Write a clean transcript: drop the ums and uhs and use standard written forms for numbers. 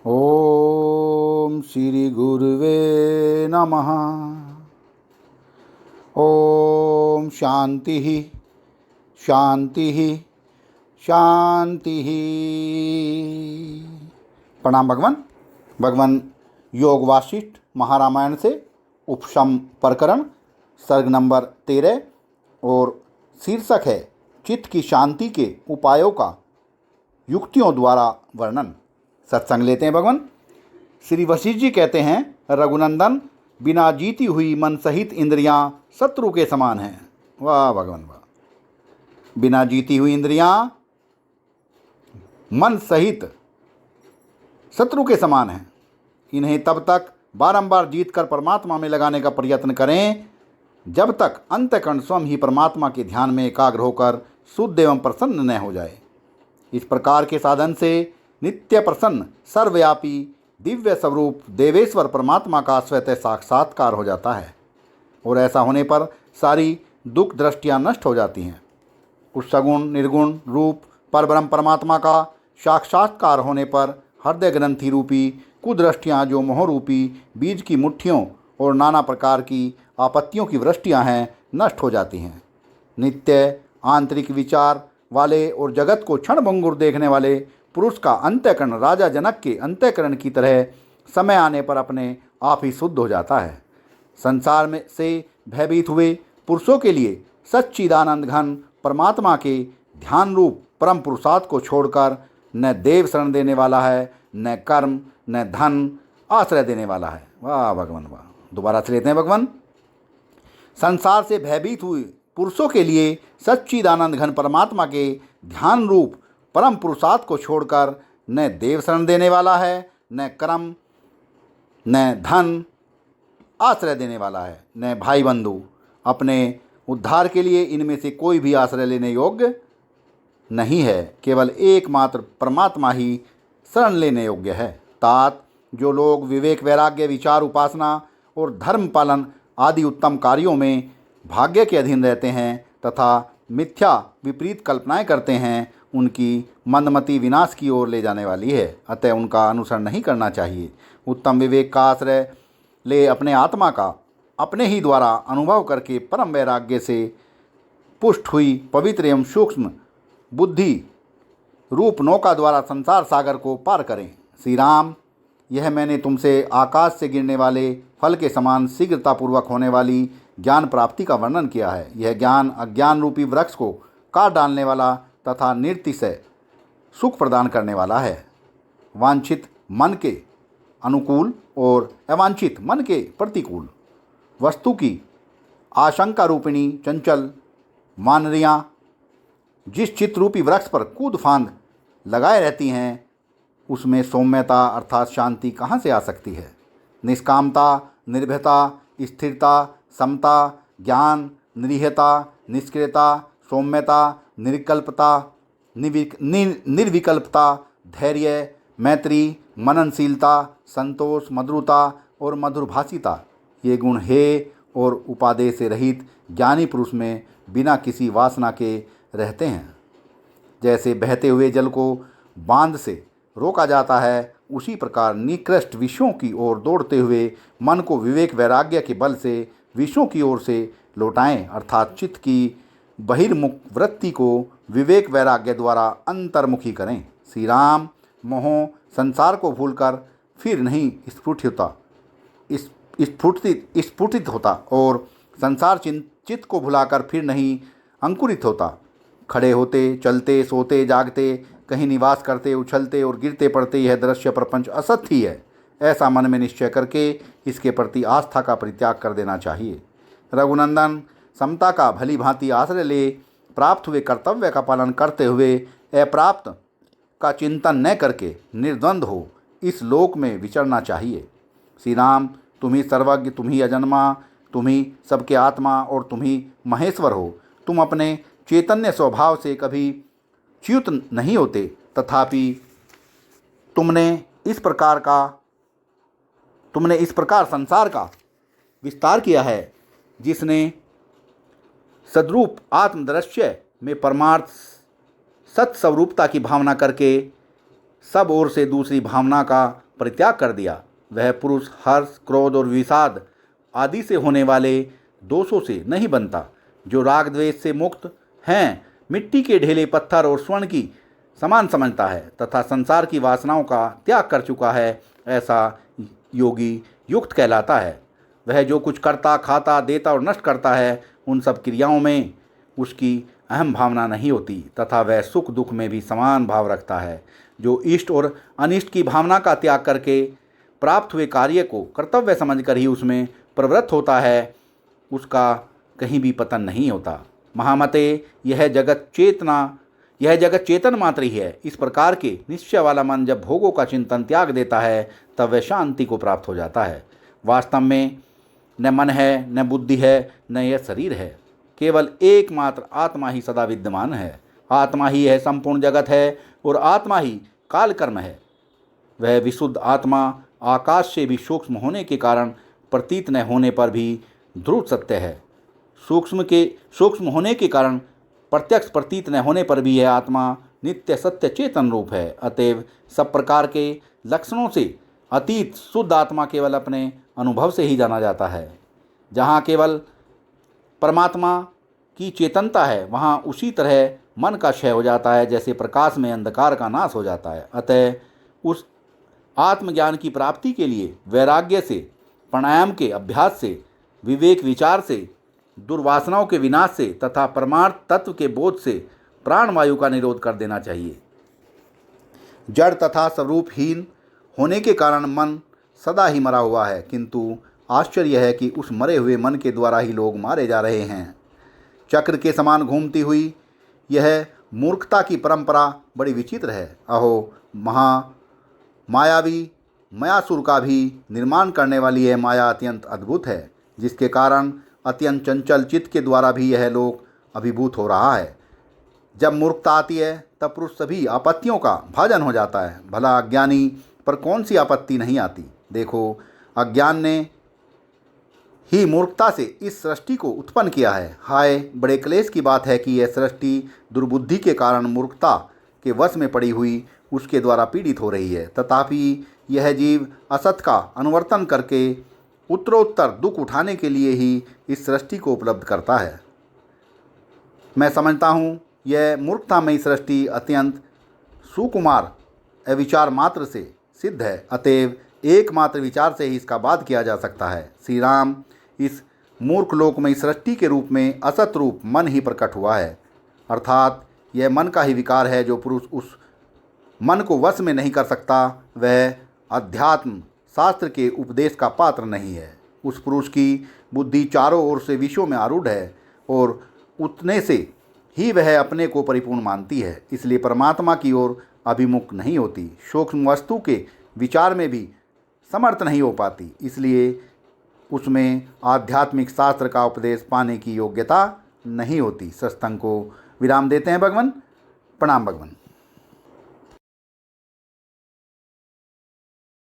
ओम श्री गुरुवे नमः। ओम शांति शांति शांति। प्रणाम भगवान। भगवान योग वासिष्ठ महारामायण से उपशम प्रकरण सर्ग नंबर 13 और शीर्षक है चित्त की शांति के उपायों का युक्तियों द्वारा वर्णन। सत्संग लेते हैं भगवान। श्री वशिष्ठ जी कहते हैं, रघुनंदन, बिना जीती हुई मन सहित इंद्रियां शत्रु के समान हैं। वाह भगवान वाह। बिना जीती हुई इंद्रियां मन सहित शत्रु के समान हैं। इन्हें तब तक बारंबार जीत कर परमात्मा में लगाने का प्रयत्न करें जब तक अंतःकरण स्वयं ही परमात्मा के ध्यान में एकाग्र होकर शुद्ध एवं प्रसन्न न हो जाए। इस प्रकार के साधन से नित्य प्रसन्न सर्वव्यापी दिव्य स्वरूप देवेश्वर परमात्मा का स्वतः साक्षात्कार हो जाता है और ऐसा होने पर सारी दुख दृष्टियाँ नष्ट हो जाती हैं। उस सगुण निर्गुण रूप परब्रह्म परमात्मा का साक्षात्कार होने पर हृदय ग्रंथि रूपी कुदृष्टियाँ, जो मोह रूपी बीज की मुट्ठियों और नाना प्रकार की आपत्तियों की वृष्टियाँ हैं, नष्ट हो जाती हैं। नित्य आंतरिक विचार वाले और जगत को क्षणभंगुर देखने वाले पुरुष का अंतःकरण राजा जनक के अंतःकरण की तरह समय आने पर अपने आप ही शुद्ध हो जाता है। संसार में से भयभीत हुए पुरुषों के लिए सच्चिदानंद घन परमात्मा के ध्यान रूप परम पुरुषार्थ को छोड़कर न देव शरण देने वाला है, न कर्म, न धन आश्रय देने वाला है। वाह भगवान वाह। दोबारा से लेते हैं भगवान। संसार से भयभीत हुए पुरुषों के लिए सच्चिदानंद घन परमात्मा के ध्यान रूप परम पुरुषार्थ को छोड़कर न देव शरण देने वाला है, न कर्म, न धन आश्रय देने वाला है, न भाई बंधु। अपने उद्धार के लिए इनमें से कोई भी आश्रय लेने योग्य नहीं है। केवल एकमात्र परमात्मा ही शरण लेने योग्य है। तात जो लोग विवेक, वैराग्य, विचार, उपासना और धर्म पालन आदि उत्तम कार्यों में भाग्य के अधीन रहते हैं तथा मिथ्या विपरीत कल्पनाएं करते हैं, उनकी मंदमति विनाश की ओर ले जाने वाली है। अतः उनका अनुसरण नहीं करना चाहिए। उत्तम विवेक का आश्रय ले अपने आत्मा का अपने ही द्वारा अनुभव करके परम वैराग्य से पुष्ट हुई पवित्र एवं सूक्ष्म बुद्धि रूप नौका द्वारा संसार सागर को पार करें। श्री राम, यह मैंने तुमसे आकाश से गिरने वाले फल के समान शीघ्रतापूर्वक होने वाली ज्ञान प्राप्ति का वर्णन किया है। यह ज्ञान अज्ञान रूपी वृक्ष को काट डालने वाला तथा निर्तिशय सुख प्रदान करने वाला है। वांछित मन के अनुकूल और अवांछित मन के प्रतिकूल वस्तु की आशंका रूपिणी चंचल मानरियाँ जिस चित्तरूपी वृक्ष पर कूद फांद लगाए रहती हैं, उसमें सौम्यता अर्थात शांति कहाँ से आ सकती है। निष्कामता, निर्भयता, स्थिरता, समता, ज्ञान, निरीहता, निष्क्रियता, सौम्यता, निर्विकल्पता, निर्विकल्पता, धैर्य, मैत्री, मननशीलता, संतोष, मधुरता और मधुरभाषिता, ये गुण हे और उपादेय से रहित ज्ञानी पुरुष में बिना किसी वासना के रहते हैं। जैसे बहते हुए जल को बांध से रोका जाता है, उसी प्रकार निकृष्ट विषयों की ओर दौड़ते हुए मन को विवेक वैराग्य के बल से विषयों की ओर से लौटाएं, अर्थात चित्त की बहिर्मुख वृत्ति को विवेक वैराग्य द्वारा अंतर्मुखी करें। श्री राम, मोह संसार को भूलकर फिर नहीं स्फुटित होता और संसार चित्त को भुलाकर फिर नहीं अंकुरित होता। खड़े होते, चलते, सोते, जागते, कहीं निवास करते, उछलते और गिरते पड़ते यह दृश्य प्रपंच असत्य ही है। ऐसा मन में निश्चय करके इसके प्रति आस्था का परित्याग कर देना चाहिए। रघुनंदन, समता का भली भांति आश्रय ले प्राप्त हुए कर्तव्य का पालन करते हुए अप्राप्त का चिंतन न करके निर्द्वंद हो इस लोक में विचरना चाहिए। श्री राम, तुम ही सर्वज्ञ, तुम ही अजन्मा, तुम ही सबके आत्मा और तुम ही महेश्वर हो। तुम अपने चैतन्य स्वभाव से कभी च्युत नहीं होते, तथापि तुमने इस प्रकार संसार का विस्तार किया है जिसने सद्रूप आत्मदृश्य में परमार्थ सत्स्वरूपता की भावना करके सब ओर से दूसरी भावना का परित्याग कर दिया। वह पुरुष हर्ष, क्रोध और विषाद आदि से होने वाले दोषों से नहीं बनता। जो राग द्वेष से मुक्त हैं, मिट्टी के ढेले पत्थर और स्वर्ण की समान समझता है तथा संसार की वासनाओं का त्याग कर चुका है, ऐसा योगी युक्त कहलाता है। वह जो कुछ करता, खाता, देता और नष्ट करता है, उन सब क्रियाओं में उसकी अहम भावना नहीं होती तथा वह सुख दुख में भी समान भाव रखता है। जो इष्ट और अनिष्ट की भावना का त्याग करके प्राप्त हुए कार्य को कर्तव्य समझकर ही उसमें प्रवृत्त होता है, उसका कहीं भी पतन नहीं होता। महामते, यह जगत चेतन मात्र ही है। इस प्रकार के निश्चय वाला मन जब भोगों का चिंतन त्याग देता है, तब वह शांति को प्राप्त हो जाता है। वास्तव में न मन है, न बुद्धि है, न यह शरीर है, केवल एकमात्र आत्मा ही सदा विद्यमान है। आत्मा ही यह संपूर्ण जगत है और आत्मा ही काल कर्म है। वह विशुद्ध आत्मा आकाश से भी सूक्ष्म होने के कारण प्रतीत न होने पर भी ध्रुव सत्य है। सूक्ष्म होने के कारण प्रत्यक्ष प्रतीत न होने पर भी यह आत्मा नित्य सत्य चेतन रूप है। अतएव सब प्रकार के लक्षणों से अतीत शुद्ध आत्मा केवल अपने अनुभव से ही जाना जाता है। जहाँ केवल परमात्मा की चेतनता है, वहाँ उसी तरह मन का क्षय हो जाता है जैसे प्रकाश में अंधकार का नाश हो जाता है। अतः उस आत्मज्ञान की प्राप्ति के लिए वैराग्य से, प्राणायाम के अभ्यास से, विवेक विचार से, दुर्वासनाओं के विनाश से तथा परमार्थ तत्व के बोध से प्राणवायु का निरोध कर देना चाहिए। जड़ तथा स्वरूपहीन होने के कारण मन सदा ही मरा हुआ है, किंतु आश्चर्य है कि उस मरे हुए मन के द्वारा ही लोग मारे जा रहे हैं। चक्र के समान घूमती हुई यह मूर्खता की परंपरा बड़ी विचित्र है। अहो, मायावी मायासुर का भी निर्माण करने वाली यह माया अत्यंत अद्भुत है, जिसके कारण अत्यंत चंचल चित्त के द्वारा भी यह लोक अभिभूत हो रहा है। जब मूर्खता आती है तब पुरुष सभी आपत्तियों का भाजन हो जाता है। भला अज्ञानी पर कौन सी आपत्ति नहीं आती। देखो, अज्ञान ने ही मूर्खता से इस सृष्टि को उत्पन्न किया है। हाय, बड़े क्लेश की बात है कि यह सृष्टि दुर्बुद्धि के कारण मूर्खता के वश में पड़ी हुई उसके द्वारा पीड़ित हो रही है। तथापि यह जीव असत का अनुवर्तन करके उत्तरोत्तर दुख उठाने के लिए ही इस सृष्टि को उपलब्ध करता है। मैं समझता हूँ यह मूर्खतामयी सृष्टि अत्यंत सुकुमार अविचार मात्र से सिद्ध है। अतएव एकमात्र विचार से ही इसका बाध किया जा सकता है। श्री राम इस मूर्ख लोकमयी सृष्टि के रूप में असत रूप मन ही प्रकट हुआ है। अर्थात यह मन का ही विकार है। जो पुरुष उस मन को वश में नहीं कर सकता, वह अध्यात्म शास्त्र के उपदेश का पात्र नहीं है। उस पुरुष की बुद्धि चारों ओर से विषयों में आरूढ़ है और उतने से ही वह अपने को परिपूर्ण मानती है, इसलिए परमात्मा की ओर अभिमुख नहीं होती। सूक्ष्म वस्तु के विचार में भी समर्थ नहीं हो पाती, इसलिए उसमें आध्यात्मिक शास्त्र का उपदेश पाने की योग्यता नहीं होती। सत्संग को विराम देते हैं भगवान। प्रणाम भगवान।